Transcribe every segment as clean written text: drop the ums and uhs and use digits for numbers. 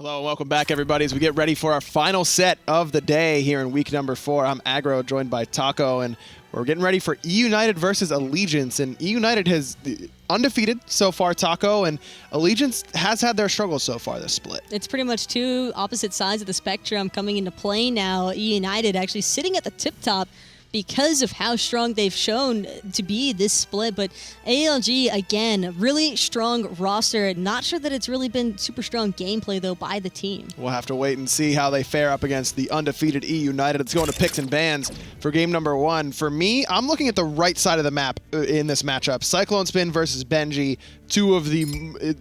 Hello and welcome back, everybody, as we get ready for our final set of the day here in week number 4. I'm Aggro, joined by Taco, and we're getting ready for eUnited versus Allegiance. And eUnited has undefeated so far, Taco, and Allegiance has had their struggles so far this split. It's pretty much two opposite sides of the spectrum coming into play now. eUnited actually sitting at the tip top because of how strong they've shown to be this split. But ALG, again, really strong roster. Not sure that it's really been super strong gameplay, though, by the team. We'll have to wait and see how they fare up against the undefeated eUnited. It's going to picks and bans for game number 1. For me, I'm looking at the right side of the map in this matchup. CycloneSpin versus Benji, two of the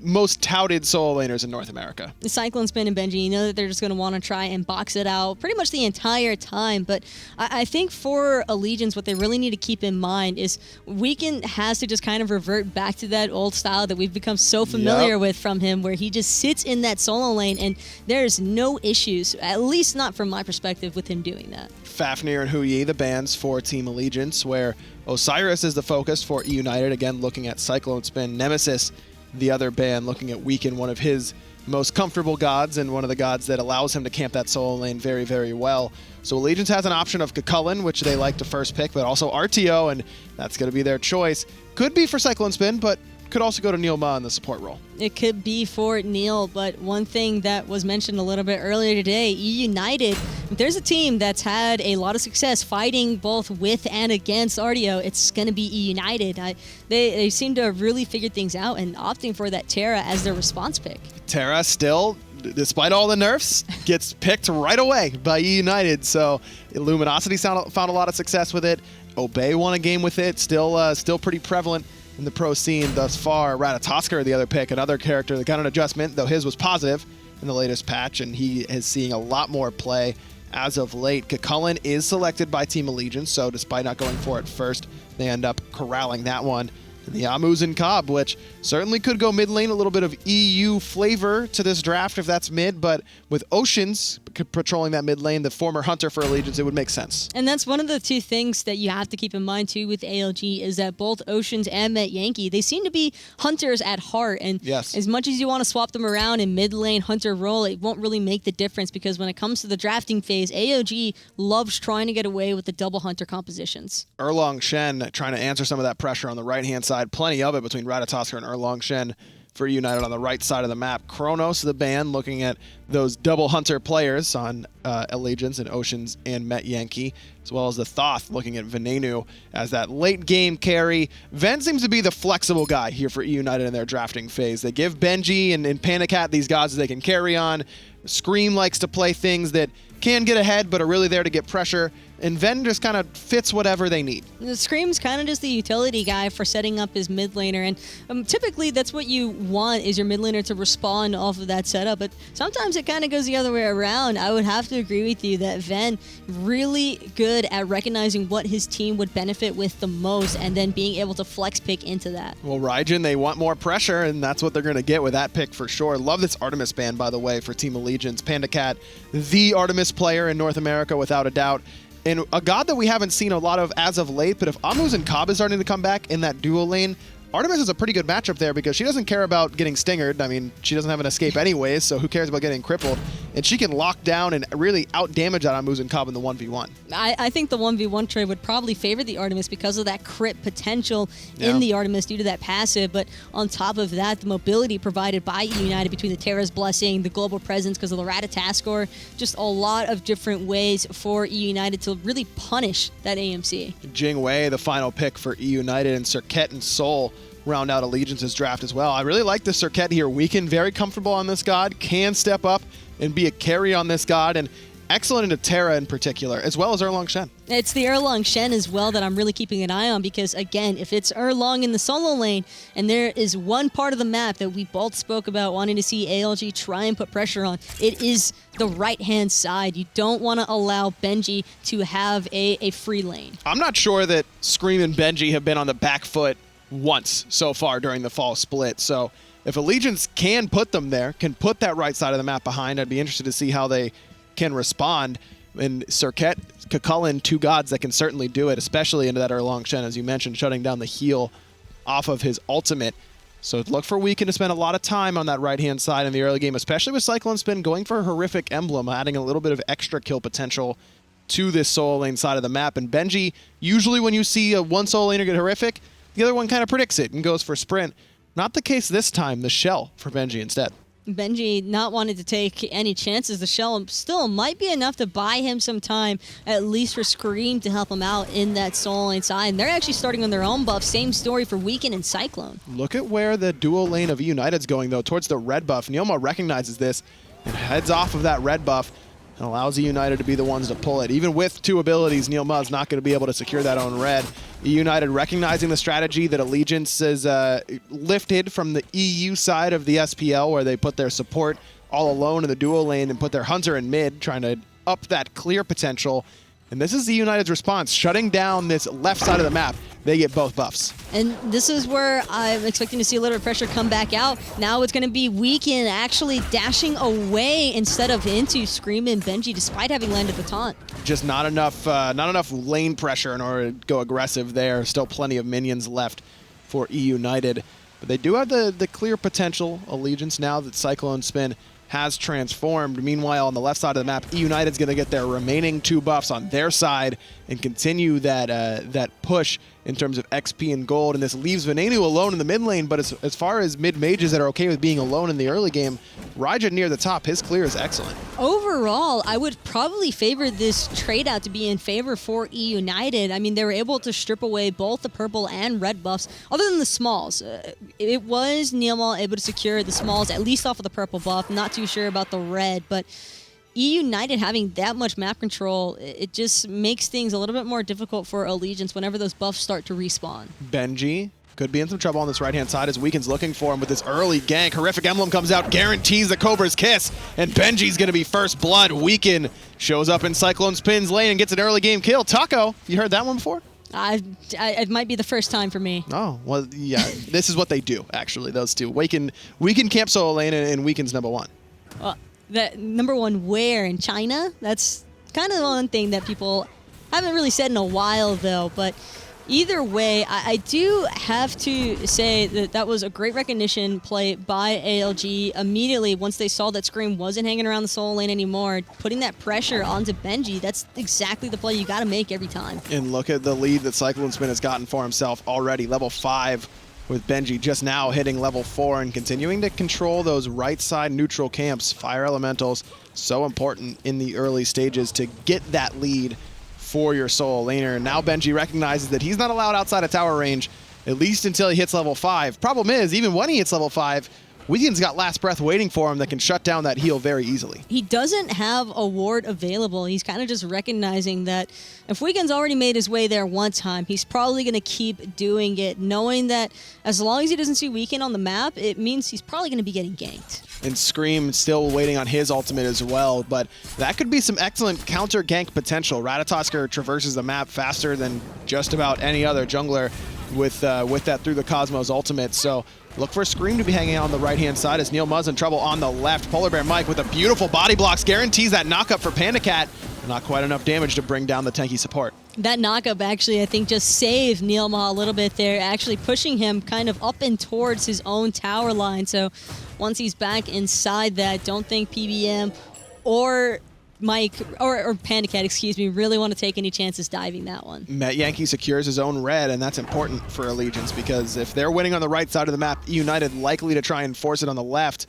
most touted solo laners in North America. The CycloneSpin and Benji, you know that they're just going to want to try and box it out pretty much the entire time. But I think for Allegiance, what they really need to keep in mind is Weekend has to just kind of revert back to that old style that we've become so familiar with from him, where he just sits in that solo lane and there's no issues, at least not from my perspective, with him doing that. Fafnir and Huyi, the bans for Team Allegiance, where Osiris is the focus for eUnited, again looking at CycloneSpin. Nemesis, the other ban, looking at Weekend, one of his most comfortable gods and one of the gods that allows him to camp that solo lane very, very well. So Allegiance has an option of Chulainn, which they like to first pick, but also Artio, and that's going to be their choice. Could be for CycloneSpin, but could also go to NeiruMah in the support role. It could be for Neil, but one thing that was mentioned a little bit earlier today, eUnited, if there's a team that's had a lot of success fighting both with and against Artio, it's going to be eUnited. They seem to have really figured things out and opting for that Terra as their response pick. Terra still, despite all the nerfs, gets picked right away by eUnited. So Luminosity found a lot of success with it. Obey won a game with it. Still pretty prevalent in the pro scene thus far. Ratatoskr, the other pick, another character that got an adjustment, though his was positive in the latest patch, and he is seeing a lot more play as of late. Chulainn is selected by Team Allegiance, so despite not going for it first, they end up corralling that one. The Muzen Cobb, which certainly could go mid lane, a little bit of EU flavor to this draft if that's mid, but with Oceans patrolling that mid lane, the former hunter for Allegiance, it would make sense. And that's one of the two things that you have to keep in mind too with ALG, is that both Oceans and Metyankey, they seem to be hunters at heart, and as much as you want to swap them around in mid lane hunter role, it won't really make the difference, because when it comes to the drafting phase, ALG loves trying to get away with the double hunter compositions. Erlang Shen trying to answer some of that pressure on the right hand side. Plenty of it between Ratatoskr and Erlang Shen for eUnited on the right side of the map. Kronos, the ban, looking at those double hunter players on Allegiance and Oceans and Metyankey, as well as the Thoth looking at Venenu as that late game carry. Ven seems to be the flexible guy here for eUnited in their drafting phase. They give Benji and PandaCat these gods that they can carry on. Scream likes to play things that can get ahead but are really there to get pressure, and Ven just kind of fits whatever they need. The Scream's kind of just the utility guy for setting up his mid laner, and typically that's what you want, is your mid laner to respond off of that setup, but sometimes it kind of goes the other way around. I would have to agree with you that Ven really good at recognizing what his team would benefit with the most and then being able to flex pick into that. Well, Raijin, they want more pressure, and that's what they're going to get with that pick for sure. Love this Artemis ban, by the way, for Team Allegiance. PandaCat, the Artemis player in North America without a doubt, and a god that we haven't seen a lot of as of late. But if Muzen Cobb is starting to come back in that dual lane, Artemis is a pretty good matchup there, because she doesn't care about getting stingered. I mean, she doesn't have an escape anyways, so who cares about getting crippled? And she can lock down and really out-damage that on Muzen Cobb in the 1v1. I think the 1v1 trade would probably favor the Artemis because of that crit potential in the Artemis due to that passive, but on top of that, the mobility provided by eUnited between the Terra's Blessing, the global presence because of the Ratatoskr, just a lot of different ways for eUnited to really punish that AMC. Jing Wei, the final pick for eUnited, and Serqet and Soul round out Allegiance's draft as well. I really like the Serqet here. Weekend, very comfortable on this god, can step up and be a carry on this god, and excellent into Terra in particular, as well as Erlang Shen. It's the Erlang Shen as well that I'm really keeping an eye on, because again, if it's Erlang in the solo lane, and there is one part of the map that we both spoke about wanting to see ALG try and put pressure on, it is the right-hand side. You don't want to allow Benji to have a free lane. I'm not sure that Scream and Benji have been on the back foot once so far during the fall split, so if Allegiance can put them there, can put that right side of the map behind, I'd be interested to see how they can respond. And Serqet, Chulainn, two gods that can certainly do it, especially into that Erlang Shen, as you mentioned, shutting down the heal off of his ultimate. So look for Weekend to spend a lot of time on that right-hand side in the early game, especially with CycloneSpin going for a horrific emblem, adding a little bit of extra kill potential to this solo lane side of the map. And Benji, usually when you see one solo laner get horrific, the other one kind of predicts it and goes for sprint. Not the case this time, the shell for Benji instead. Benji not wanting to take any chances. The shell still might be enough to buy him some time, at least for Scream to help him out in that solo lane side. And they're actually starting on their own buff. Same story for Weekend and Cyclone. Look at where the dual lane of eUnited's going, though, towards the red buff. NeiruMah recognizes this and heads off of that red buff and allows eUnited to be the ones to pull it. Even with 2 abilities, NeiruMah is not going to be able to secure that own red. eUnited recognizing the strategy that Allegiance is lifted from the EU side of the SPL, where they put their support all alone in the dual lane and put their Hunter in mid, trying to up that clear potential. And this is eUnited's response, shutting down this left side of the map. They get both buffs. And this is where I'm expecting to see a little bit of pressure come back out. Now it's going to be Weekend actually dashing away instead of into Screammmmm Benji, despite having landed the taunt. Just not enough lane pressure in order to go aggressive there. Still plenty of minions left for eUnited. But they do have the clear potential Allegiance now that CycloneSpin has transformed. Meanwhile, on the left side of the map, eUnited's going to get their remaining 2 buffs on their side and continue that push in terms of XP and gold. And this leaves Venenu alone in the mid lane, but as far as mid mages that are okay with being alone in the early game, Raijin near the top, his clear is excellent. Overall, I would probably favor this trade out to be in favor for eUnited. I mean, they were able to strip away both the purple and red buffs, other than the smalls. It was NeiruMah able to secure the smalls, at least off of the purple buff. Not too sure about the red, but eUnited having that much map control, it just makes things a little bit more difficult for Allegiance whenever those buffs start to respawn. Benji could be in some trouble on this right-hand side as Weekend's looking for him with this early gank. Horrific Emblem comes out, guarantees the Cobra's kiss, and Benji's going to be first blood. Weekend shows up in CycloneSpin's lane and gets an early game kill. Taco, you heard that one before? It might be the first time for me. Oh, well, yeah. This is what they do, actually, those two. Weekend camp solo lane, and Weekend's #1. That #1 where in China? That's kind of one thing that people haven't really said in a while, though. But either way, I do have to say that that was a great recognition play by ALG immediately once they saw that Scream wasn't hanging around the solo lane anymore, putting that pressure onto Benji. That's exactly the play you got to make every time. And look at the lead that CycloneSpin has gotten for himself already, level 5. With Benji just now hitting level 4 and continuing to control those right side neutral camps. Fire elementals, so important in the early stages to get that lead for your solo laner. Now Benji recognizes that he's not allowed outside of tower range, at least until he hits level 5. Problem is, even when he hits level 5, Weekend's got Last Breath waiting for him that can shut down that heal very easily. He doesn't have a ward available. He's kind of just recognizing that if Weekend's already made his way there one time, he's probably going to keep doing it, knowing that as long as he doesn't see Weekend on the map, it means he's probably going to be getting ganked. And Scream still waiting on his ultimate as well, but that could be some excellent counter gank potential. Ratatoskr traverses the map faster than just about any other jungler with that Through the Cosmos ultimate, so look for Scream to be hanging out on the right-hand side as NeiruMah's in trouble on the left. PolarBearMike with a beautiful body blocks guarantees that knockup for PandaCat. Not quite enough damage to bring down the tanky support. That knockup actually, I think, just saved NeiruMah a little bit there, actually pushing him kind of up and towards his own tower line. So once he's back inside that, don't think PBM or Mike, or PandaCat, excuse me, really want to take any chances diving that one. Metyankey secures his own red, and that's important for Allegiance because if they're winning on the right side of the map, eUnited likely to try and force it on the left.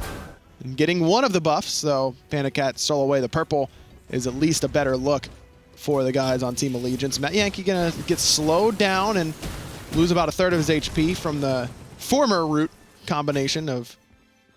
And getting one of the buffs, so PandaCat stole away the purple, is at least a better look for the guys on Team Allegiance. Metyankey gonna get slowed down and lose about 1/3 of his HP from the former root combination of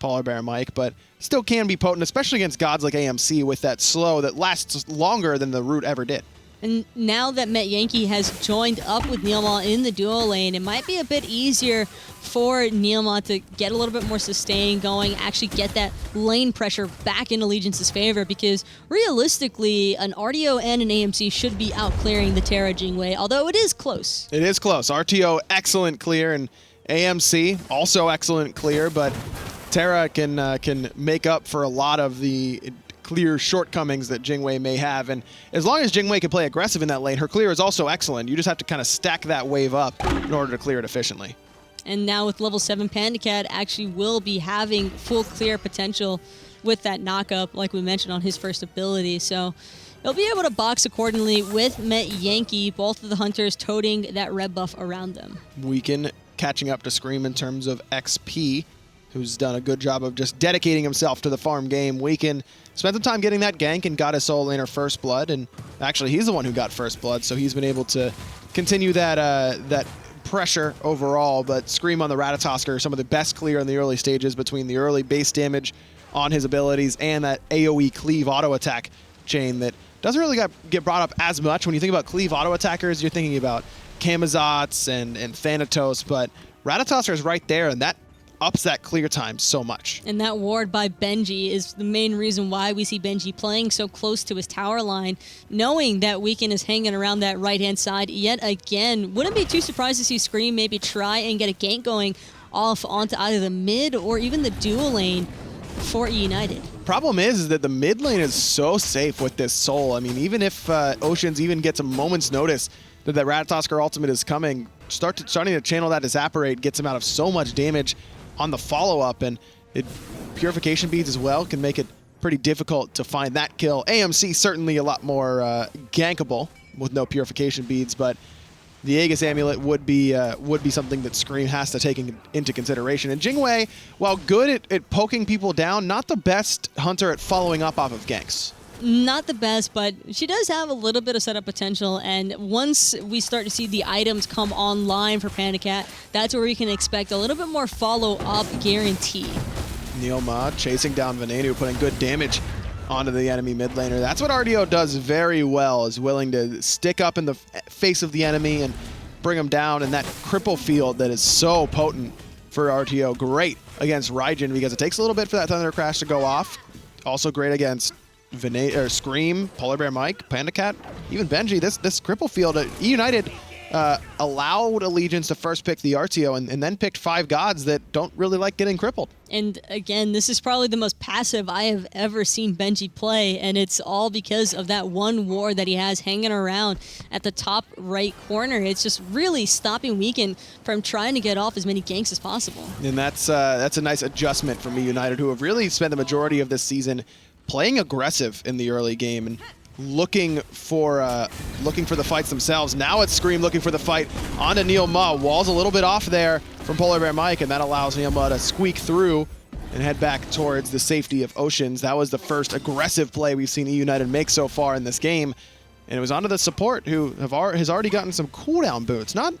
PolarBearMike, but still can be potent, especially against gods like AMC with that slow that lasts longer than the root ever did. And now that Metyankey has joined up with NeiruMah in the dual lane, it might be a bit easier for NeiruMah to get a little bit more sustain going, actually get that lane pressure back in Allegiance's favor, because realistically, an Artio and an AMC should be out clearing the Terra Jing way, although it is close. It is close. Artio, excellent clear, and AMC, also excellent clear, but Terra can make up for a lot of the clear shortcomings that Jingwei may have, and as long as Jingwei can play aggressive in that lane, her clear is also excellent. You just have to kind of stack that wave up in order to clear it efficiently. And now with level 7 PandaCat actually will be having full clear potential with that knockup, like we mentioned on his first ability. So he'll be able to box accordingly with Metyankey, both of the hunters toting that red buff around them. Weaken catching up to Scream in terms of XP, who's done a good job of just dedicating himself to the farm game. Weaken spent some time getting that gank and got his solo laner first blood, and actually he's the one who got first blood, so he's been able to continue that pressure overall. But Scream on the Ratatoskr, some of the best clear in the early stages between the early base damage on his abilities and that AoE cleave auto attack chain that doesn't really get brought up as much. When you think about cleave auto attackers, you're thinking about Camazotz and Thanatos, but Ratatoskr is right there, and that ups that clear time so much. And that ward by Benji is the main reason why we see Benji playing so close to his tower line, knowing that Weaken is hanging around that right-hand side yet again. Wouldn't be too surprised to see Scream maybe try and get a gank going off onto either the mid or even the dual lane for eUnited. Problem is that the mid lane is so safe with this soul. I mean, even if Oceans even gets a moment's notice that Ratatoskr ultimate is coming, starting to channel that Evaporate gets him out of so much damage on the follow-up, and Purification Beads as well can make it pretty difficult to find that kill. AMC certainly a lot more gankable with no Purification Beads, but the Aegis Amulet would be something that Scream has to take into consideration. And Jingwei, while good at poking people down, not the best hunter at following up off of ganks. Not the best, but she does have a little bit of setup potential, and once we start to see the items come online for PandaCat, that's where we can expect a little bit more follow-up guarantee. NeiruMah chasing down Venenu, putting good damage onto the enemy mid laner. That's what Artio does very well, is willing to stick up in the face of the enemy and bring him down, and that cripple field that is so potent for Artio. Great against Raijin because it takes a little bit for that Thunder Crash to go off. Also great against Scream, PolarBearMike, PandaCat, even Benji. This cripple field, eUnited allowed Allegiance to first pick the Artio and then picked 5 gods that don't really like getting crippled. And again, this is probably the most passive I have ever seen Benji play, and it's all because of that one ward that he has hanging around at the top right corner. It's just really stopping Weaken from trying to get off as many ganks as possible. And that's a nice adjustment from eUnited, who have really spent the majority of this season playing aggressive in the early game and looking for the fights themselves. Now it's Scream looking for the fight onto NeiruMah. Wall's a little bit off there from PolarBearMike, and that allows NeiruMah to squeak through and head back towards the safety of Oceans. That was the first aggressive play we've seen eUnited make so far in this game. And it was onto the support, who has already gotten some cooldown boots. Not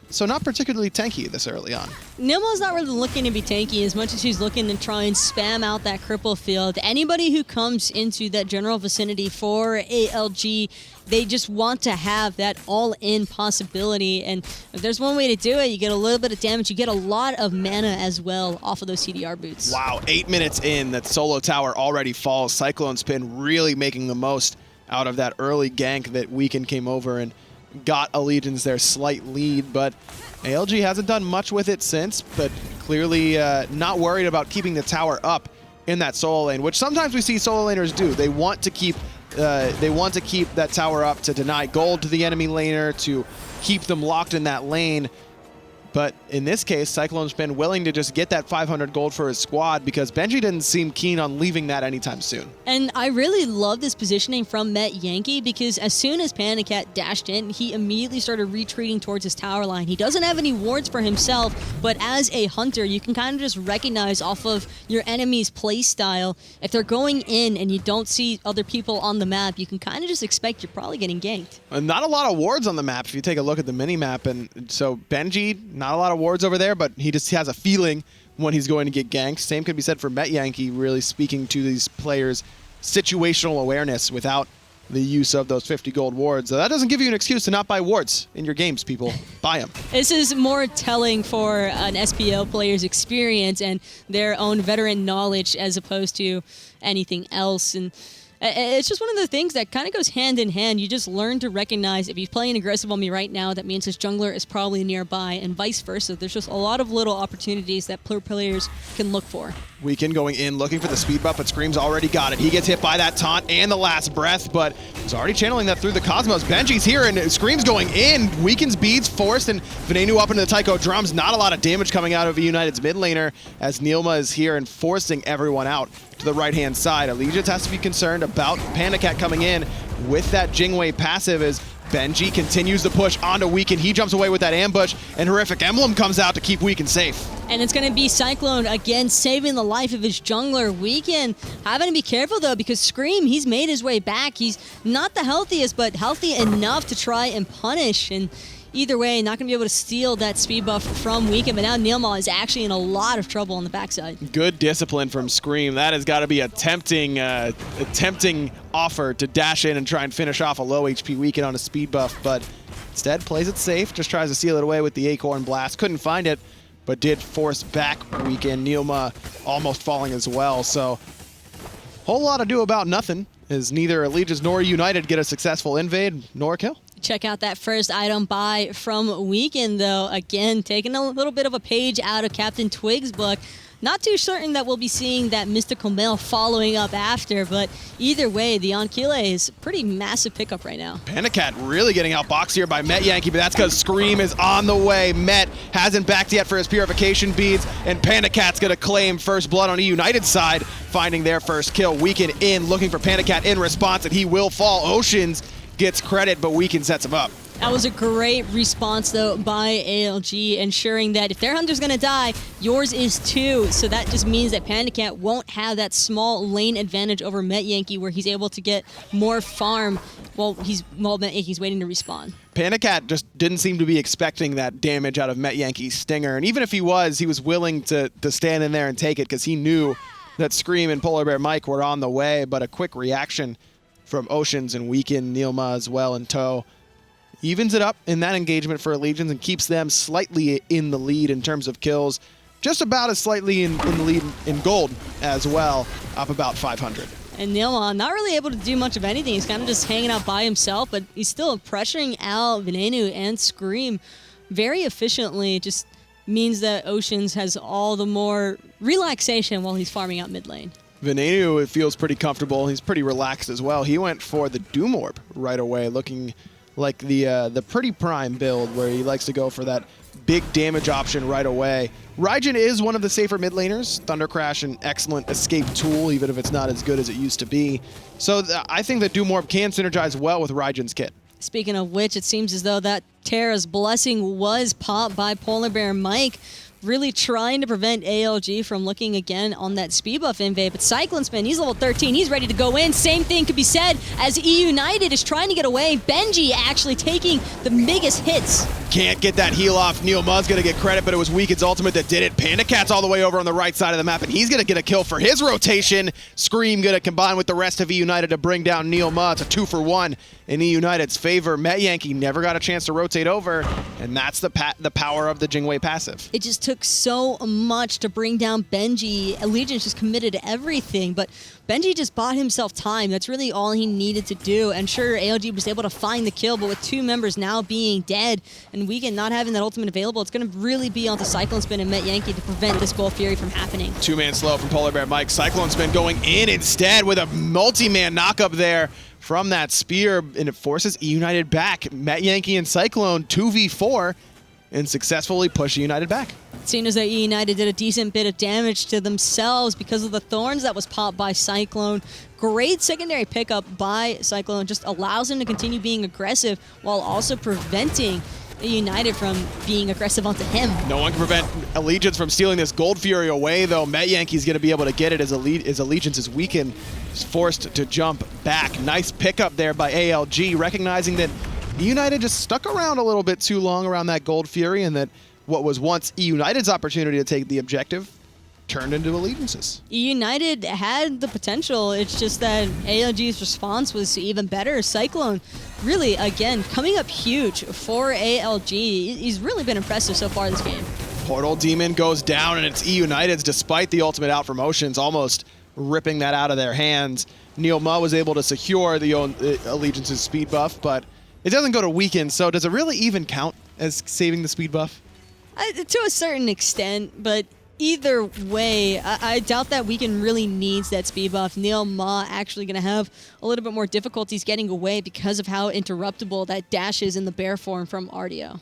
particularly tanky this early on. NeiruMah's not really looking to be tanky as much as she's looking to try and spam out that cripple field. Anybody who comes into that general vicinity for ALG, they just want to have that all-in possibility. And if there's one way to do it, you get a little bit of damage. You get a lot of mana as well off of those CDR boots. Wow, 8 minutes in, that solo tower already falls. CycloneSpin really making the most out of that early gank that Weaken came over and got Allegiance their slight lead, but ALG hasn't done much with it since, but clearly not worried about keeping the tower up in that solo lane, which sometimes we see solo laners do. They want to keep that tower up to deny gold to the enemy laner, to keep them locked in that lane. But in this case, CycloneSpin willing to just get that 500 gold for his squad because Benji didn't seem keen on leaving that anytime soon. And I really love this positioning from Metyankey because as soon as PandaCat dashed in, he immediately started retreating towards his tower line. He doesn't have any wards for himself, but as a hunter, you can kind of just recognize off of your enemy's play style. If they're going in and you don't see other people on the map, you can kind of just expect you're probably getting ganked. And not a lot of wards on the map if you take a look at the mini-map. And so Benji, not a lot of wards over there, but he just has a feeling when he's going to get ganked. Same could be said for Metyankey, really speaking to these players' situational awareness without the use of those 50 gold wards. So that doesn't give you an excuse to not buy wards in your games, people. Buy them. This is more telling for an SPL player's experience and their own veteran knowledge as opposed to anything else. And It's just one of the things that kind of goes hand in hand. You just learn to recognize if he's playing aggressive on me right now, that means his jungler is probably nearby, and vice versa. There's just a lot of little opportunities that players can look for. Weekend going in, looking for the speed buff, but Scream's already got it. He gets hit by that taunt and the last breath, but he's already channeling that through the Cosmos. Benji's here, and Scream's going in. Weekend's beads forced, and Venenu up into the Taiko drums. Not a lot of damage coming out of eUnited's mid laner, as NeiruMah is here and forcing everyone out to the right-hand side. Allegiance has to be concerned about PandaCat coming in with that Jing passive as Benji continues to push onto Weekend. He jumps away with that ambush, and Horrific Emblem comes out to keep Weekend safe. And it's going to be Cyclone again, saving the life of his jungler. Weekend having to be careful, though, because Scream, he's made his way back. He's not the healthiest, but healthy enough to try and punish. And either way, not going to be able to steal that speed buff from Weekend, but now NeiruMah is actually in a lot of trouble on the backside. Good discipline from Scream. That has got to be a tempting offer to dash in and try and finish off a low HP Weekend on a speed buff, but instead plays it safe, just tries to seal it away with the Acorn Blast. Couldn't find it, but did force back Weekend. NeiruMah almost falling as well, so whole lot to do about nothing, as neither Allegiance nor United get a successful invade nor a kill. Check out that first item buy from Weekend, though. Again, taking a little bit of a page out of Captain Twig's book. Not too certain that we'll be seeing that mystical mail following up after, but either way, the Ankylo is a pretty massive pickup right now. PandaCat really getting outboxed here by Metyankey, but that's because Scream is on the way. Met hasn't backed yet for his purification beads, and PandaCat's going to claim first blood on eUnited's side, finding their first kill. Weekend in, looking for PandaCat in response, and he will fall. Oceans gets credit, but Weekend sets him up. That was a great response, though, by ALG, ensuring that if their hunter's going to die, yours is too. So that just means that PandaCat won't have that small lane advantage over Metyankey, where he's able to get more farm while Metyanky's waiting to respawn. PandaCat just didn't seem to be expecting that damage out of Metyanky's stinger, and even if he was willing to stand in there and take it, because he knew that Scream and PolarBearMike were on the way, but a quick reaction from Oceans and Weekend, NeiruMah as well in tow evens it up in that engagement for Allegiance and keeps them slightly in the lead in terms of kills, just about as slightly in the lead in gold as well, up about 500. And NeiruMah not really able to do much of anything. He's kind of just hanging out by himself, but he's still pressuring out Venenu and Scream very efficiently. Just means that Oceans has all the more relaxation while he's farming out mid lane. Venenu, it feels pretty comfortable. He's pretty relaxed as well. He went for the Doom Orb right away, looking like the pretty prime build where he likes to go for that big damage option right away. Raijin is one of the safer mid laners. Thunder Crash, an excellent escape tool, even if it's not as good as it used to be. So I think that Doom Orb can synergize well with Raijin's kit. Speaking of which, it seems as though that Terra's Blessing was popped by PolarBearMike, really trying to prevent ALG from looking again on that speed buff invade. But CycloneSpin, he's level 13. He's ready to go in. Same thing could be said as eUnited is trying to get away. Benji actually taking the biggest hits. Can't get that heal off. NeiruMah's going to get credit, but it was Weekend's ultimate that did it. PandaCat's all the way over on the right side of the map, and he's going to get a kill for his rotation. Scream going to combine with the rest of eUnited to bring down NeiruMah. It's a 2-for-1 in eUnited's favor. Metyankey never got a chance to rotate over, and that's the power of the Jing passive. It just took so much to bring down Benji. Allegiance just committed to everything, but Benji just bought himself time. That's really all he needed to do. And sure, ALG was able to find the kill, but with two members now being dead and Weekend not having that ultimate available, it's going to really be onto CycloneSpin and Metyankey to prevent this Gold Fury from happening. Two-man slow from PolarBearMike. CycloneSpin going in instead with a multi-man knock-up there from that spear, and it forces eUnited back. Metyankey and Cyclone 2v4 and successfully push eUnited back. Seeing as that eUnited did a decent bit of damage to themselves because of the thorns that was popped by Cyclone. Great secondary pickup by Cyclone, just allows him to continue being aggressive while also preventing eUnited from being aggressive onto him. No one can prevent Allegiance from stealing this Gold Fury away, though. Metyankey's going to be able to get it as Allegiance is weakened. He's forced to jump back. Nice pickup there by ALG, recognizing that eUnited just stuck around a little bit too long around that Gold Fury, and that what was once eUnited's opportunity to take the objective turned into Allegiance's. eUnited had the potential. It's just that ALG's response was even better. Cyclone really, again, coming up huge for ALG. He's really been impressive so far this game. Portal Demon goes down, and it's eUnited's despite the ultimate out from Oceans, almost ripping that out of their hands. NeiruMah was able to secure the Allegiance's speed buff, but it doesn't go to weaken, so does it really even count as saving the speed buff? To a certain extent, but either way, I doubt that weaken really needs that speed buff. NeiruMah actually going to have a little bit more difficulties getting away because of how interruptible that dash is in the bear form from Artio.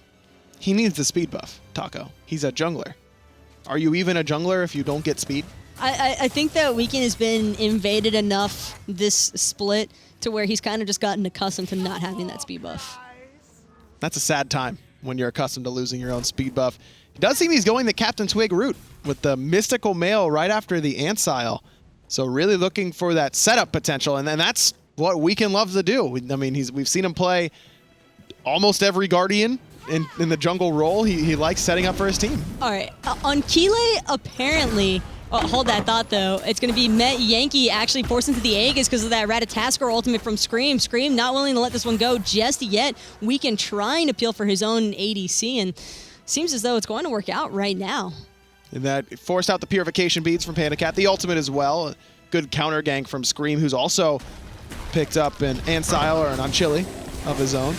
He needs the speed buff, Taco. He's a jungler. Are you even a jungler if you don't get speed? I think that weaken has been invaded enough this split to where he's kind of just gotten accustomed to not having that speed buff. That's a sad time when you're accustomed to losing your own speed buff. It does seem he's going the Captain Twig route with the Mystical Mail right after the Ancile. So really looking for that setup potential, and that's what Weekend loves to do. I mean, we've seen him play almost every Guardian in the jungle role. He likes setting up for his team. All right, on Chulainn, apparently... Oh, hold that thought, though. It's going to be Metyankey actually forced into the Aegis because of that Ratatoskr ultimate from Screammmmm. Screammmmm not willing to let this one go just yet. Weekend trying to peel for his own ADC, and seems as though it's going to work out right now. And that forced out the Purification Beads from PandaCat. The ultimate as well. A good counter gank from Screammmmm, who's also picked up an Ancile or an Unchilly of his own.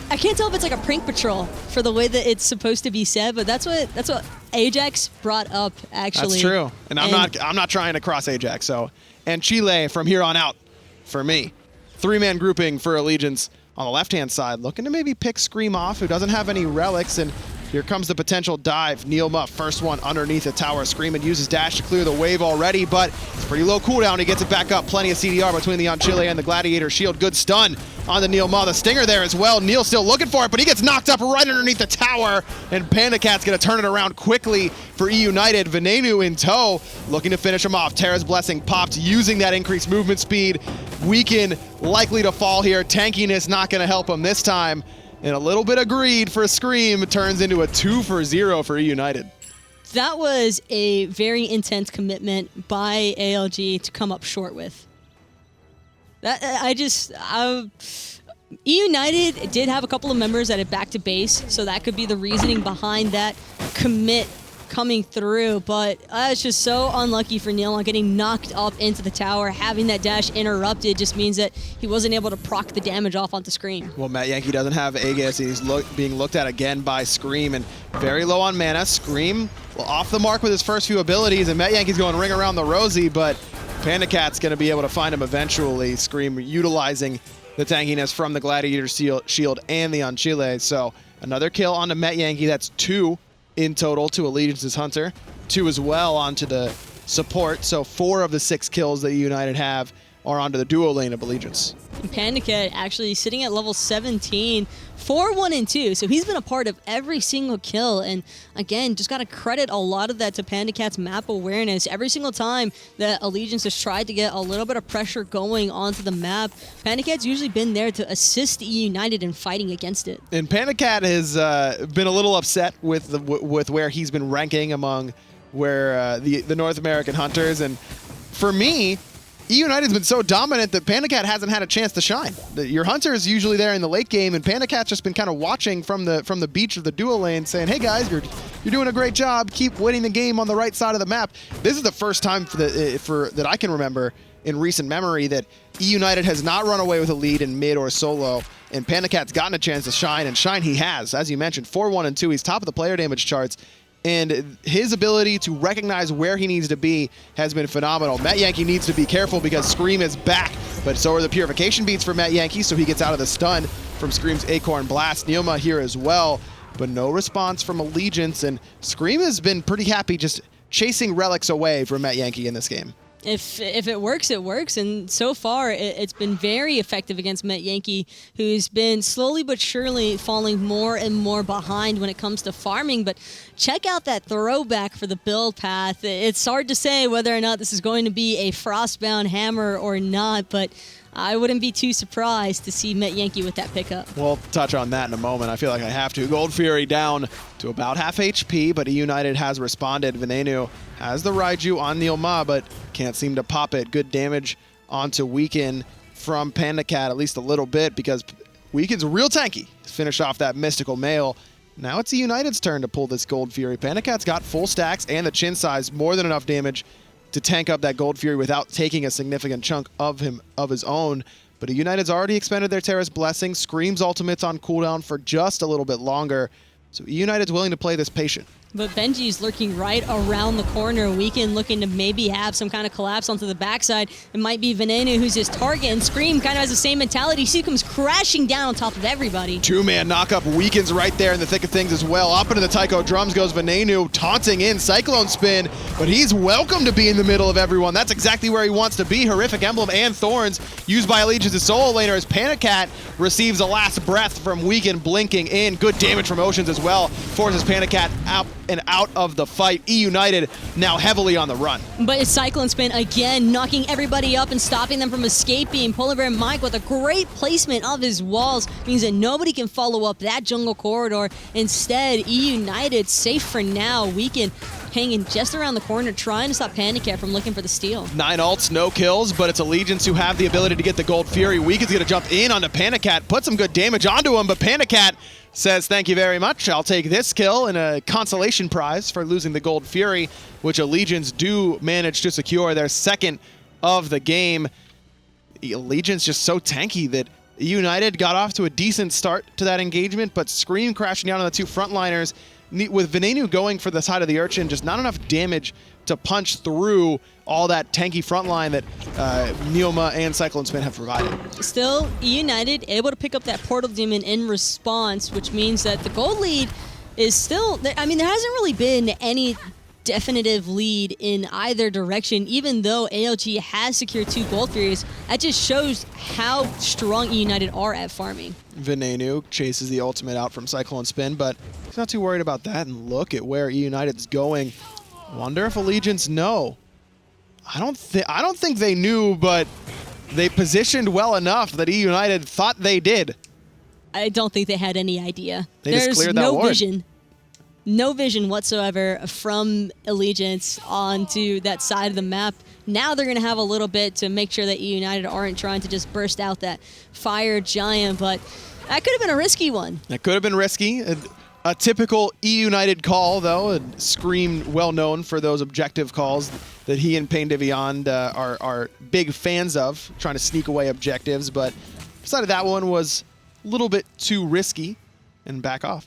I can't tell if it's like a prank patrol for the way that it's supposed to be said, but that's what Ajax brought up, actually. That's true. And I'm not trying to cross Ajax, so. And Chile from here on out for me. 3-man grouping for Allegiance on the left-hand side, looking to maybe pick Scream off, who doesn't have any relics, and here comes the potential dive. NeiruMah, first one underneath the tower. Screammmmm uses dash to clear the wave already, but it's pretty low cooldown. He gets it back up. Plenty of CDR between the Unchilly and the Gladiator shield. Good stun on the NeiruMah. The Stinger there as well. Neil still looking for it, but he gets knocked up right underneath the tower, and PandaCat's going to turn it around quickly for eUnited. Venenu in tow, looking to finish him off. Terra's Blessing popped, using that increased movement speed. Weaken likely to fall here. Tankiness not going to help him this time. And a little bit of greed for Screammmmm turns into a 2-for-0 for eUnited. That was a very intense commitment by ALG to come up short with. eUnited did have a couple of members that had back to base, so that could be the reasoning behind that commit coming through, but it's just so unlucky for NeiruMah getting knocked up into the tower. Having that dash interrupted just means that he wasn't able to proc the damage off onto Screammmmm. Well, Metyankey doesn't have Aegis. He's being looked at again by Screammmmm, and very low on mana. Screammmmm off the mark with his first few abilities, and Metyankey's going ring around the rosy, but PandaCat's going to be able to find him eventually. Screammmmm utilizing the tankiness from the Gladiator shield and the Unchilly. So another kill onto Metyankey. That's 2 in total to Allegiance's Hunter. 2 as well onto the support. So 4 of the 6 kills that eUnited have are onto the duo lane of Allegiance. And PandaCat actually sitting at level 17, 4-1-2. So he's been a part of every single kill. And again, just got to credit a lot of that to PandaCat's map awareness. Every single time that Allegiance has tried to get a little bit of pressure going onto the map, PandaCat's usually been there to assist eUnited in fighting against it. And PandaCat has been a little upset with where he's been ranking among the North American hunters. And for me, eUnited's been so dominant that PandaCat hasn't had a chance to shine. Your hunter is usually there in the late game, and PandaCat's just been kind of watching from the beach of the duo lane, saying, "Hey guys, you're doing a great job. Keep winning the game on the right side of the map." This is the first time that I can remember in recent memory that eUnited has not run away with a lead in mid or solo, and PandaCat's gotten a chance to shine, and shine he has. As you mentioned, 4-1-2. He's top of the player damage charts. And his ability to recognize where he needs to be has been phenomenal. Metyankey needs to be careful because Screammmmm is back, but so are the Purification Beats for Metyankey, so he gets out of the stun from Screammm's Acorn Blast. NeiruMah here as well, but no response from Allegiance, and Screammmmm has been pretty happy just chasing relics away from Metyankey in this game. If it works, it works. And so far, it's been very effective against Metyankey, who's been slowly but surely falling more and more behind when it comes to farming. But check out that throwback for the build path. It's hard to say whether or not this is going to be a Frostbound Hammer or not, but I wouldn't be too surprised to see Metyankey with that pickup. We'll touch on that in a moment. I feel like I have to. Gold Fury down to about half HP, but eUnited has responded. Venenu has the Raiju on NeiruMah, but can't seem to pop it. Good damage onto Weaken from PandaCat, at least a little bit, because Weaken's real tanky. Finish off that Mystical Mail. Now it's eUnited's turn to pull this Gold Fury. PandaCat's got full stacks and the chin size, more than enough damage to tank up that Gold Fury without taking a significant chunk of his own. But eUnited's already expended their Terra's Blessing. Scream's ultimate's on cooldown for just a little bit longer. So eUnited's willing to play this patient. But Benji's lurking right around the corner. Weekend looking to maybe have some kind of collapse onto the backside. It might be Venenu who's his target, and Scream kind of has the same mentality. She comes crashing down on top of everybody. Two-man knock-up. Weekend's right there in the thick of things as well. Up into the Taiko drums goes Venenu, taunting in CycloneSpin, but he's welcome to be in the middle of everyone. That's exactly where he wants to be. Horrific Emblem and Thorns used by Allegiance's solo laner as PandaCat receives a last breath from Weekend blinking in. Good damage from Oceans as well. Forces PandaCat out and out of the fight. eUnited now heavily on the run. But it's CycloneSpin again, knocking everybody up and stopping them from escaping. PolarBearMike with a great placement of his walls means that nobody can follow up that jungle corridor. Instead, eUnited safe for now. Weekend hanging just around the corner, trying to stop PandaCat from looking for the steal. 9 ults, no kills, but it's Allegiance who have the ability to get the Gold Fury. Weekend's going to jump in onto PandaCat, put some good damage onto him, but PandaCat says, thank you very much. I'll take this kill and a consolation prize for losing the Gold Fury, which Allegiance do manage to secure their second of the game. Allegiance just so tanky that eUnited got off to a decent start to that engagement, but Scream crashing down on the two frontliners. With Venenu going for the side of the Urchin, just not enough damage to punch through all that tanky front line that NeiruMah and CycloneSpin have provided. Still, eUnited able to pick up that Portal Demon in response, which means that the gold lead is still, I mean, there hasn't really been any definitive lead in either direction, even though ALG has secured 2 Gold Furies. That just shows how strong eUnited are at farming. Venenu chases the ultimate out from CycloneSpin, but he's not too worried about that, and look at where eUnited's going. Wonder if Allegiance know. I don't think they knew, but they positioned well enough that eUnited thought they did. I don't think they had any idea. There's just cleared that no ward. Vision. No vision whatsoever from Allegiance onto that side of the map. Now they're going to have a little bit to make sure that eUnited aren't trying to just burst out that fire giant, but that could have been a risky one. That could have been risky. A typical eUnited call, though. Scream well known for those objective calls that he and Pain Diviand are big fans of, trying to sneak away objectives, but decided that one was a little bit too risky and back off.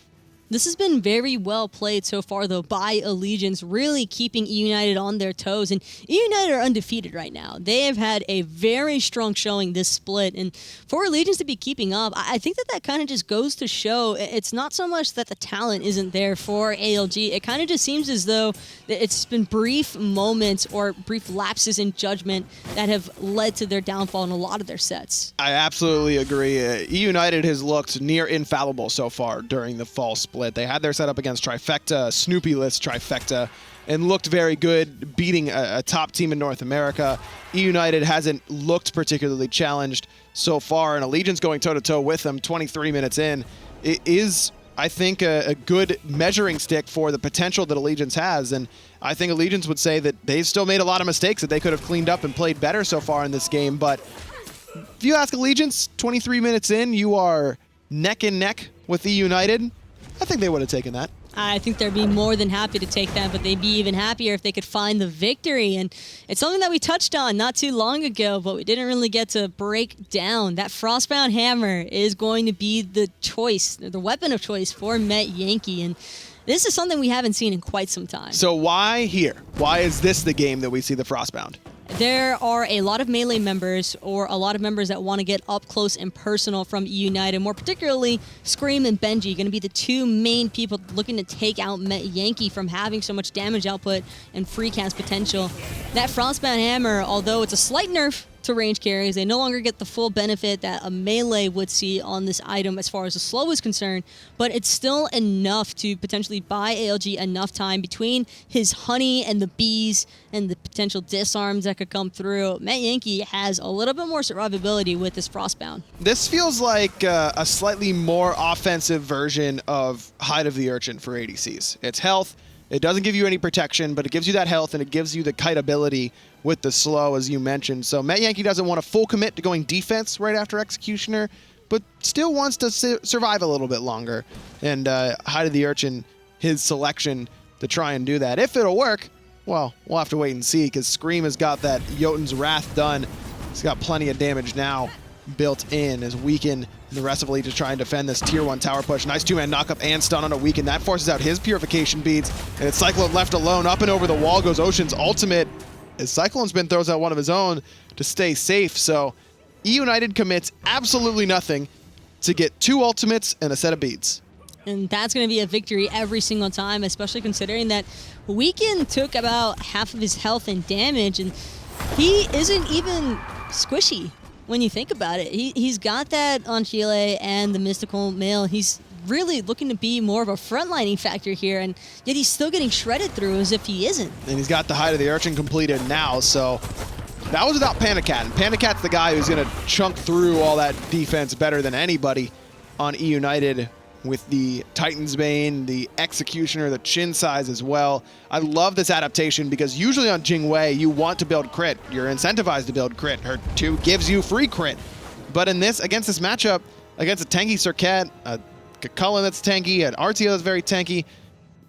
This has been very well played so far, though, by Allegiance, really keeping eUnited on their toes. And eUnited are undefeated right now. They have had a very strong showing this split. And for Allegiance to be keeping up, I think that kind of just goes to show it's not so much that the talent isn't there for ALG. It kind of just seems as though it's been brief moments or brief lapses in judgment that have led to their downfall in a lot of their sets. I absolutely agree. eUnited has looked near infallible so far during the fall split. They had their setup against Trifecta, Snoopy-less Trifecta, and looked very good, beating a top team in North America. eUnited hasn't looked particularly challenged so far, and Allegiance going toe-to-toe with them 23 minutes in. It is, I think, a good measuring stick for the potential that Allegiance has, and I think Allegiance would say that they've still made a lot of mistakes that they could have cleaned up and played better so far in this game, but if you ask Allegiance, 23 minutes in, you are neck and neck with eUnited. I think they would have taken that. I think they'd be more than happy to take that, but they'd be even happier if they could find the victory. And it's something that we touched on not too long ago, but we didn't really get to break down. That Frostbound Hammer is going to be the choice, the weapon of choice for Metyankey. And this is something we haven't seen in quite some time. So why here? Why is this the game that we see the Frostbound? There are a lot of melee members or a lot of members that want to get up close and personal from eUnited. More particularly, Scream and Benji going to be the 2 main people looking to take out Metyankey from having so much damage output and free cast potential. That Frostbound Hammer, although it's a slight nerf to range carries, they no longer get the full benefit that a melee would see on this item as far as the slow is concerned, but it's still enough to potentially buy ALG enough time between his honey and the bees and the potential disarms that could come through. Metyankey has a little bit more survivability with this Frostbound. This feels like a slightly more offensive version of Hide of the Urchin for ADCs. It's health. It doesn't give you any protection, but it gives you that health and it gives you the kite ability with the slow, as you mentioned. So Metyankey doesn't want to full commit to going defense right after Executioner, but still wants to survive a little bit longer. And Hide of the Urchin, his selection to try and do that. If it'll work, Well, we'll have to wait and see, because Scream has got that Jotun's Wrath done. He's got plenty of damage now built in as Weaken and the rest of Elite to try and defend this tier 1 tower push. Nice 2-man knockup and stun on a Weaken. That forces out his purification beads, and it's Cyclone left alone. Up and over the wall goes Ocean's ultimate as CycloneSpin throws out one of his own to stay safe. So eUnited commits absolutely nothing to get 2 ultimates and a set of beads. And that's going to be a victory every single time, especially considering that Weaken took about half of his health and damage, and he isn't even squishy when you think about it. He's got that on Chulainn and the Mystical Mail. He's really looking to be more of a frontlining factor here, and yet he's still getting shredded through as if he isn't. And he's got the Hide of the Urchin completed now, so that was without PandaCat. And PandaCat's the guy who's going to chunk through all that defense better than anybody on eUnited, with the Titan's Bane, the Executioner, the Chin Size as well. I love this adaptation because usually on Jing you want to build crit. You're incentivized to build crit. Her 2 gives you free crit. But in this, against this matchup, against a tanky Serqet, a Chulainn that's tanky, an Artio that's very tanky,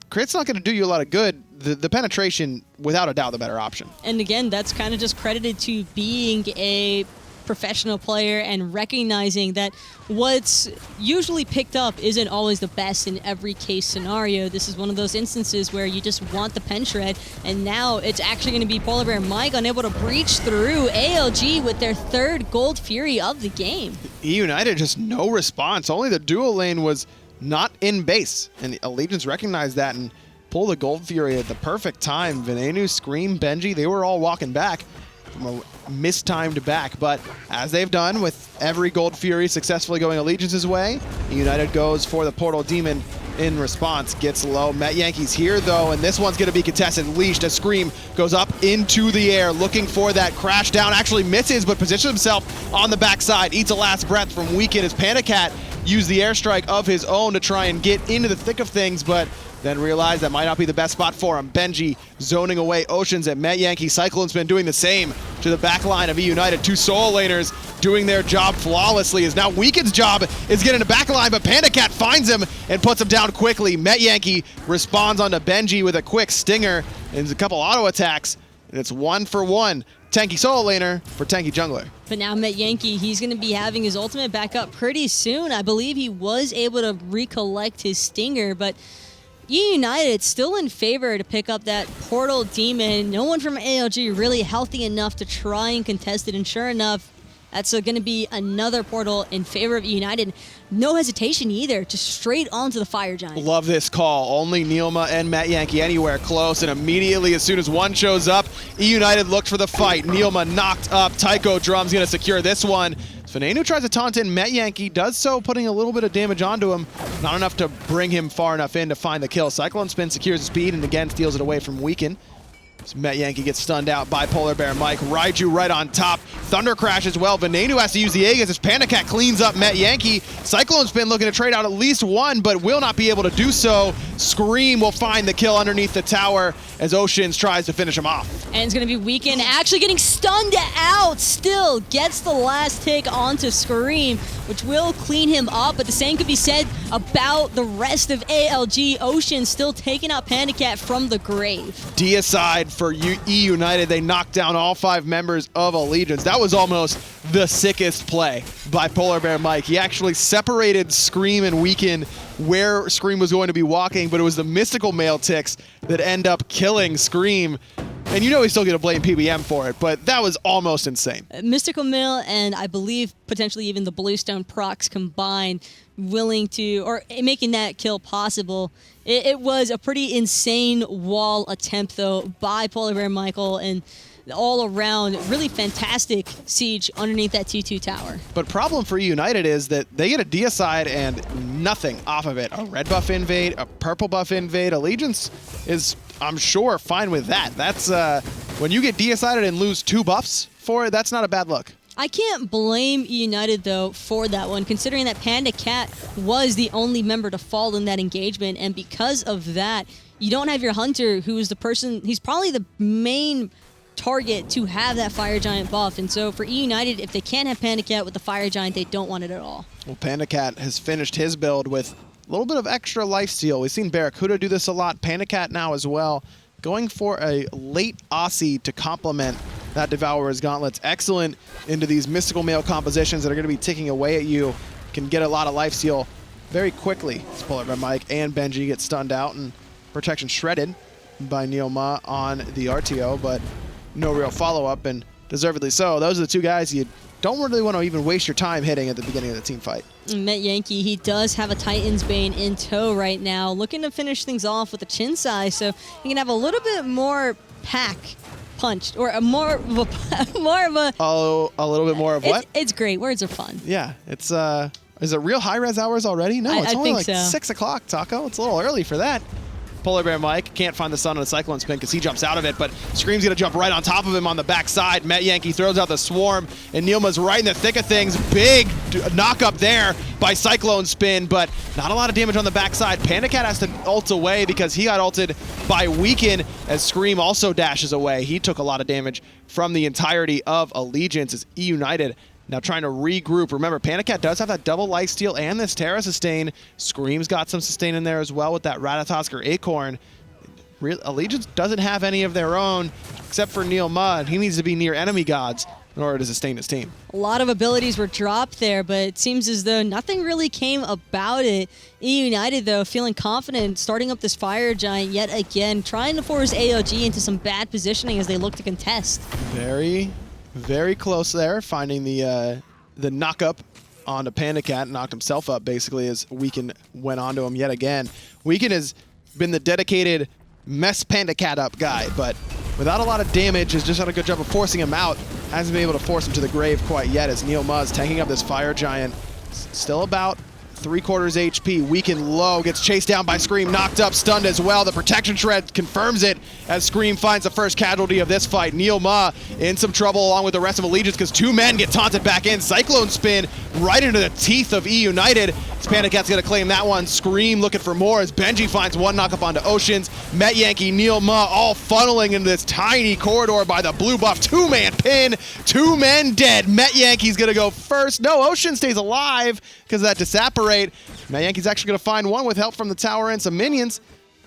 crit's not going to do you a lot of good. The penetration, without a doubt, the better option. And again, that's kind of just credited to being a professional player and recognizing that what's usually picked up isn't always the best in every case scenario. This is one of those instances where you just want the pen shred, and now it's actually going to be PolarBearMike unable to breach through ALG with their 3rd Gold Fury of the game. eUnited just no response. Only the dual lane was not in base, and Allegiance recognized that and pulled the Gold Fury at the perfect time. Venenu, Scream, Benji, they were all walking back from a mistimed back, but as they've done with every Gold Fury successfully going Allegiance's way, eUnited goes for the Portal Demon in response. Gets low. Metyankey's here though, and this one's going to be contested. Leashed as Scream goes up into the air looking for that crash down. Actually misses, but positions himself on the backside. Eats a last breath from Weaken as PandaCat used the airstrike of his own to try and get into the thick of things, but then realized that might not be the best spot for him. Benji zoning away Oceans at Metyankey. CycloneSpin doing the same to the back line of eUnited. 2 solo laners doing their job flawlessly, as now Weaken's job is getting the back line, but PandaCat finds him and puts him down quickly. Metyankey responds onto Benji with a quick stinger and a couple auto attacks, and it's 1 for 1. Tanky solo laner for tanky jungler. But now Metyankey, he's going to be having his ultimate back up pretty soon. I believe he was able to recollect his stinger, but eUnited still in favor to pick up that Portal Demon. No one from ALG really healthy enough to try and contest it, and sure enough, that's going to be another portal in favor of eUnited. No hesitation either, just straight onto the Fire Giant. Love this call. Only NeiruMah and Metyankey anywhere close, and immediately as soon as one shows up, eUnited looked for the fight. NeiruMah knocked up. Tycho Drum's going to secure this one. Venenu tries to taunt in. Metyankey does so, putting a little bit of damage onto him. Not enough to bring him far enough in to find the kill. CycloneSpin secures the speed and again steals it away from Weaken. So Metyankey gets stunned out by PolarBearMike. Raiju right on top. Thunder Crash as well. Venenu has to use the Aegis as PandaCat cleans up Metyankey. CycloneSpin looking to trade out at least one, but will not be able to do so. Scream will find the kill underneath the tower as Oceans tries to finish him off. And it's going to be Weaken actually getting stunned out. Still gets the last tick onto Scream, which will clean him up, but the same could be said about the rest of ALG. Ocean still taking out PandaCat from the grave. Deicide for eUnited. They knocked down all 5 members of Allegiance. That was almost the sickest play by PolarBearMike. He actually separated Scream and Weaken where Scream was going to be walking, but it was the mystical mail ticks that end up killing Scream. And you know he's still going to blame PBM for it, but that was almost insane. Mystical Mill and I believe potentially even the Bluestone procs combined, willing to, or making that kill possible. It was a pretty insane wall attempt, though, by PolarBearMike, and all around really fantastic siege underneath that T2 tower. But problem for eUnited is that they get a Deicide and nothing off of it. A red buff invade, a purple buff invade. Allegiance is, I'm sure, fine with that. That's when you get Deicided and lose 2 buffs for it, that's not a bad look. I can't blame eUnited, though, for that one, considering that PandaCat was the only member to fall in that engagement, and because of that, you don't have your Hunter, who is the person, he's probably the main target to have that Fire Giant buff, and so for eUnited, if they can't have PandaCat with the Fire Giant, they don't want it at all. Well, PandaCat has finished his build with a little bit of extra lifesteal. We've seen Barracuda do this a lot, PandaCat now as well. going for a late Aussie to complement that Devourer's Gauntlets. Excellent into these mystical mail compositions that are going to be ticking away at you. Can get a lot of lifesteal very quickly. As PolarBearMike and Benji get stunned out and protection shredded by NeiruMah on the Artio, but no real follow-up, and deservedly so. Those are the two guys you don't really want to even waste your time hitting at the beginning of the team fight. Metyankey, he does have a Titan's Bane in tow right now, looking to finish things off with a chin size, so he can have a little bit more pack punched, or a more of a Oh, a little bit more of what? It's great. Words are fun. Yeah, it's is it real high-res hours already? No, it's only like 6 o'clock, Taco. It's a little early for that. PolarBearMike can't find the sun on a CycloneSpin because he jumps out of it, but Scream's going to jump right on top of him on the backside. Metyankey throws out the swarm, and NeiruMah's right in the thick of things. Big knock up there by CycloneSpin, but not a lot of damage on the backside. PandaCat has to ult away because he got ulted by Weaken as Scream also dashes away. He took a lot of damage from the entirety of Allegiance as eUnited now trying to regroup. Remember, PandaCat does have that double lifesteal and this Terra sustain. Scream's got some sustain in there as well with that Ratatoskr Acorn. Allegiance doesn't have any of their own except for NeiruMah, and he needs to be near enemy gods in order to sustain his team. A lot of abilities were dropped there, but it seems as though nothing really came about it. eUnited, though, feeling confident, starting up this Fire Giant yet again, trying to force AOG into some bad positioning as they look to contest. Very close there, finding the knock-up onto PandaCat, knocked himself up basically as Weaken went onto him yet again. Weaken has been the dedicated mess PandaCat up guy, but without a lot of damage, has just done a good job of forcing him out. Hasn't been able to force him to the grave quite yet as NeiruMah is tanking up this Fire Giant. Still about 3/4 HP. Weaken low, gets chased down by Scream, knocked up, stunned as well. The protection shred confirms it as Scream finds the first casualty of this fight. NeiruMah in some trouble along with the rest of Allegiance because two men get taunted back in. CycloneSpin right into the teeth of eUnited. PandaCat's gonna claim that one. Scream looking for more as Benji finds one knock up onto Oceans. Metyankey, NeiruMah all funneling into this tiny corridor by the blue buff. Two-man pin, two men dead. Metyankey's gonna go first. No, Ocean stays alive because of that disapparate. Metyankey's actually gonna find one with help from the tower and some minions.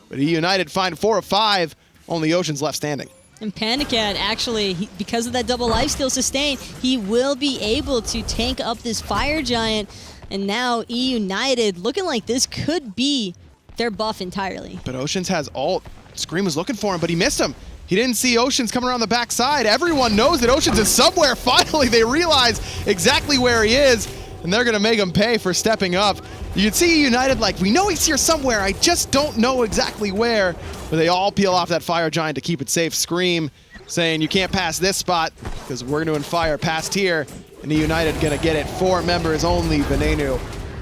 But eUnited find 4 of 5. Only Ocean's left standing. And PandaCat, actually, because of that double lifesteal sustain, he will be able to tank up this Fire Giant. And now eUnited looking like this could be their buff entirely. But Oceans has ult. Scream was looking for him, but he missed him. He didn't see Oceans coming around the backside. Everyone knows that Oceans is somewhere. Finally, they realize exactly where he is, and they're going to make him pay for stepping up. You can see eUnited like, we know he's here somewhere. I just don't know exactly where. But they all peel off that Fire Giant to keep it safe. Scream saying, you can't pass this spot because we're going to fire past here. And eUnited gonna get it. 4 members only, Venenu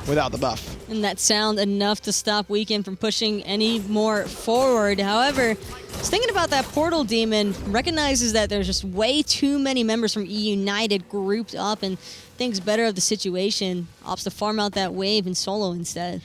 without the buff. And that sound enough to stop Weaken from pushing any more forward. However, just thinking about that Portal Demon, recognizes that there's just way too many members from eUnited grouped up and thinks better of the situation. Opts to farm out that wave and solo instead.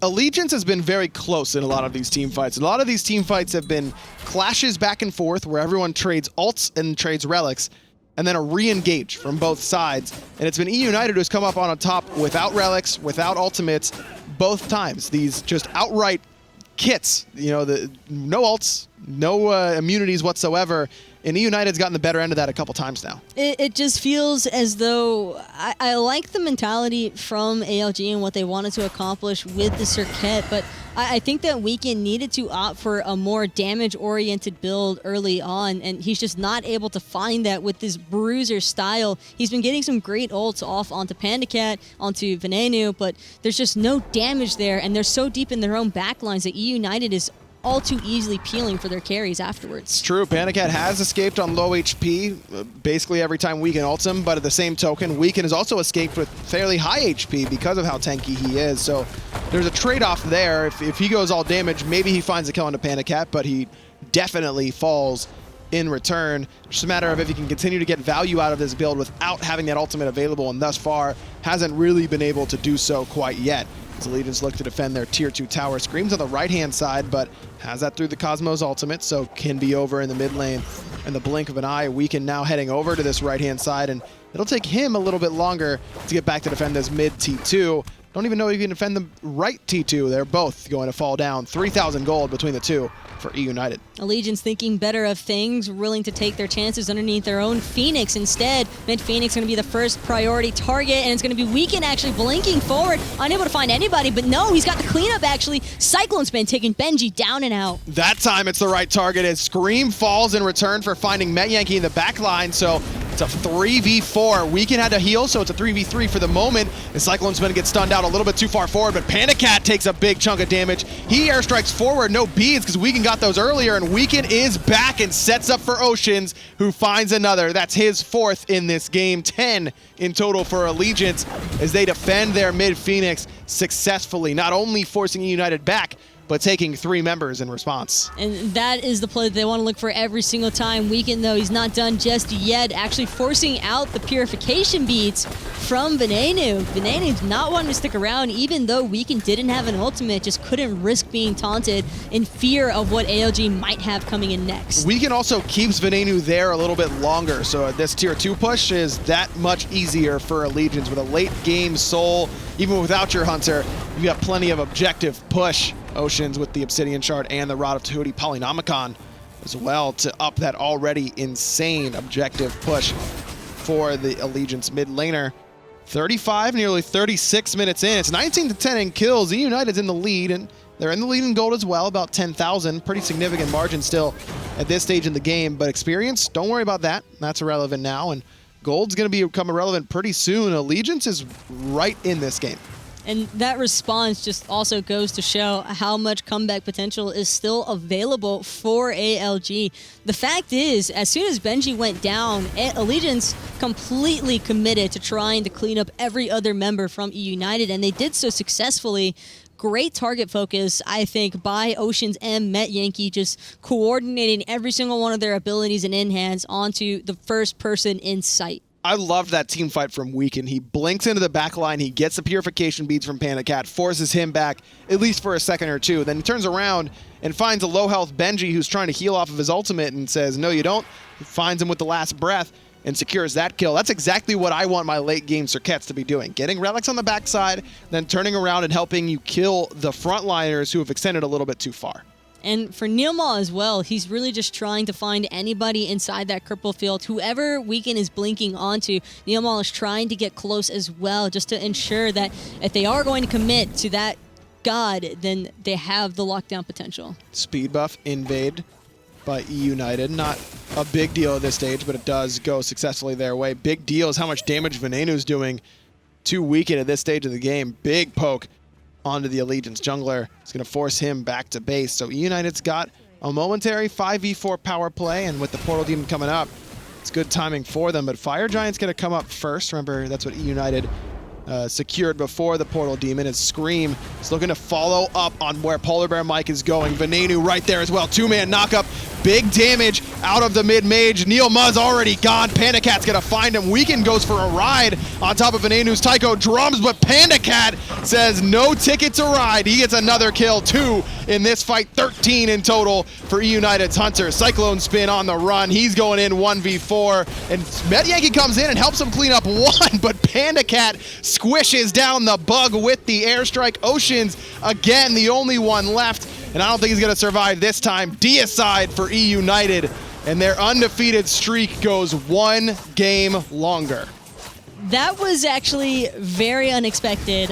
Allegiance has been very close in a lot of these team fights. A lot of these team fights have been clashes back and forth where everyone trades ults and trades relics, and then a re-engage from both sides. And it's been eUnited who's come up on top without relics, without ultimates, both times. These just outright kits, you know, no ults, no immunities whatsoever. And eUnited's gotten the better end of that a couple times now. It just feels as though I like the mentality from ALG and what they wanted to accomplish with the Serqet, but I think that Weaken needed to opt for a more damage-oriented build early on, and he's just not able to find that with this bruiser style. He's been getting some great ults off onto PandaCat, onto Venenu, but there's just no damage there, and they're so deep in their own backlines that eUnited is all too easily peeling for their carries afterwards. It's true. PandaCat has escaped on low HP basically every time Weaken ults him, but at the same token, Weaken has also escaped with fairly high HP because of how tanky he is. So there's a trade-off there. If he goes all damage, maybe he finds a kill onto PandaCat, but he definitely falls in return. Just a matter of if he can continue to get value out of this build without having that ultimate available, and thus far hasn't really been able to do so quite yet. As Allegiance look to defend their tier 2 tower. Scream's on the right-hand side, but has that through the Cosmos ultimate, so can be over in the mid lane in the blink of an eye. Weaken now heading over to this right-hand side, and it'll take him a little bit longer to get back to defend this mid T2. Don't even know if you can defend the right T2. They're both going to fall down. 3,000 gold between the two for eUnited. Allegiance thinking better of things, willing to take their chances underneath their own Phoenix. Instead, mid-Phoenix going to be the first priority target, and it's going to be Weekend actually blinking forward, unable to find anybody, but no, he's got the cleanup actually. CycloneSpin taking Benji down and out. That time it's the right target as Scream falls in return for finding Metyankey in the back line, so it's a 3v4. Weekend had to heal, so it's a 3v3 for the moment. And CycloneSpin gets stunned out a little bit too far forward, but PandaCat takes a big chunk of damage. He airstrikes forward, no beads, because Weekend got those earlier, and Weekend is back and sets up for Oceans, who finds another. That's his fourth in this game. 10 in total for Allegiance as they defend their mid-Phoenix successfully, not only forcing eUnited back, but taking 3 members in response. And that is the play that they want to look for every single time. Weekend, though, he's not done just yet, actually forcing out the purification beads from Venenu. Venenu's not wanting to stick around, even though Weekend didn't have an ultimate, just couldn't risk being taunted in fear of what ALG might have coming in next. Weekend also keeps Venenu there a little bit longer, so this tier 2 push is that much easier for Allegiance with a late game soul. Even without your Hunter, you've got plenty of objective push. Oceans with the Obsidian Shard and the Rod of Tahuti Polynomicon as well to up that already insane objective push for the Allegiance mid laner. 35, nearly 36 minutes in. It's 19-10 in kills. eUnited's in the lead, and they're in the lead in gold as well, about 10,000. Pretty significant margin still at this stage in the game, but experience, don't worry about that. That's irrelevant now, and gold's going to become irrelevant pretty soon. Allegiance is right in this game. And that response just also goes to show how much comeback potential is still available for ALG. The fact is, as soon as Benji went down, Allegiance completely committed to trying to clean up every other member from eUnited, and they did so successfully. Great target focus, I think, by Oceans and Metyankey, just coordinating every single one of their abilities and in-hands onto the first person in sight. I loved that team fight from Weekend. He blinks into the back line, he gets the purification beads from PandaCat, forces him back at least for a second or two. Then he turns around and finds a low health Benji who's trying to heal off of his ultimate and says, no, you don't. He finds him with the last breath and secures that kill. That's exactly what I want my late game Serqets to be doing. Getting relics on the backside, then turning around and helping you kill the frontliners who have extended a little bit too far. And for NeiruMah as well, he's really just trying to find anybody inside that cripple field. Whoever Weekend is blinking onto, NeiruMah is trying to get close as well, just to ensure that if they are going to commit to that god, then they have the lockdown potential. Speed buff invade by eUnited. Not a big deal at this stage, but it does go successfully their way. Big deal is how much damage Venenu's doing to Weekend at this stage of the game. Big poke onto the Allegiance jungler. It's going to force him back to base. So eUnited's got a momentary 5v4 power play, and with the Portal Demon coming up, it's good timing for them. But Fire Giant's going to come up first. Remember, that's what eUnited secured before the Portal Demon. As Scream is looking to follow up on where PolarBearMike is going. Venenu right there as well. 2-man knockup. Big damage out of the mid-mage. NeiruMah's already gone. PandaCat's going to find him. Weekend goes for a ride on top of Venenu's Tycho drums, but PandaCat says no ticket to ride. He gets another kill, 2 in this fight, 13 in total for eUnited's Hunter. CycloneSpin on the run. He's going in 1v4, and Metyankey comes in and helps him clean up 1, but PandaCat squishes down the bug with the airstrike. Oceans, again, the only one left, and I don't think he's going to survive this time. Deicide for eUnited, and their undefeated streak goes 1 game longer. That was actually very unexpected.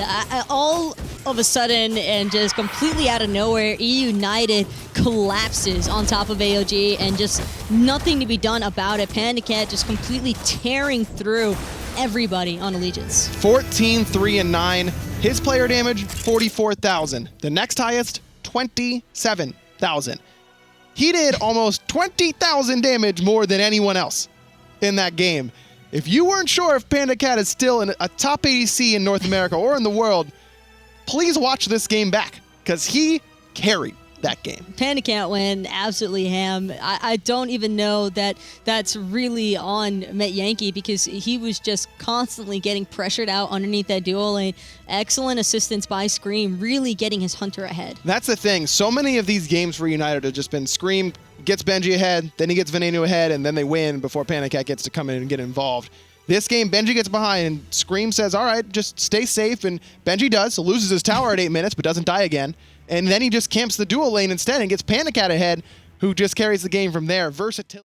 All of a sudden, and just completely out of nowhere, eUnited collapses on top of AOG, and just nothing to be done about it. PandaCat just completely tearing through everybody on Allegiance. 14, 3, and 9. His player damage, 44,000. The next highest, 27,000. He did almost 20,000 damage more than anyone else in that game. If you weren't sure if PandaCat is still a top ADC in North America or in the world, please watch this game back, because he carried that game. PandaCat went absolutely ham. I don't even know that that's really on Metyankey, because he was just constantly getting pressured out underneath that dual lane. Excellent assistance by Scream, really getting his Hunter ahead. That's the thing. So many of these games for United have just been Scream gets Benji ahead, then he gets Venenu ahead, and then they win before PandaCat gets to come in and get involved. This game, Benji gets behind, and Scream says, all right, just stay safe, and Benji does, so loses his tower at 8 minutes, but doesn't die again. And then he just camps the dual lane instead and gets PandaCat ahead, who just carries the game from there. Versatility.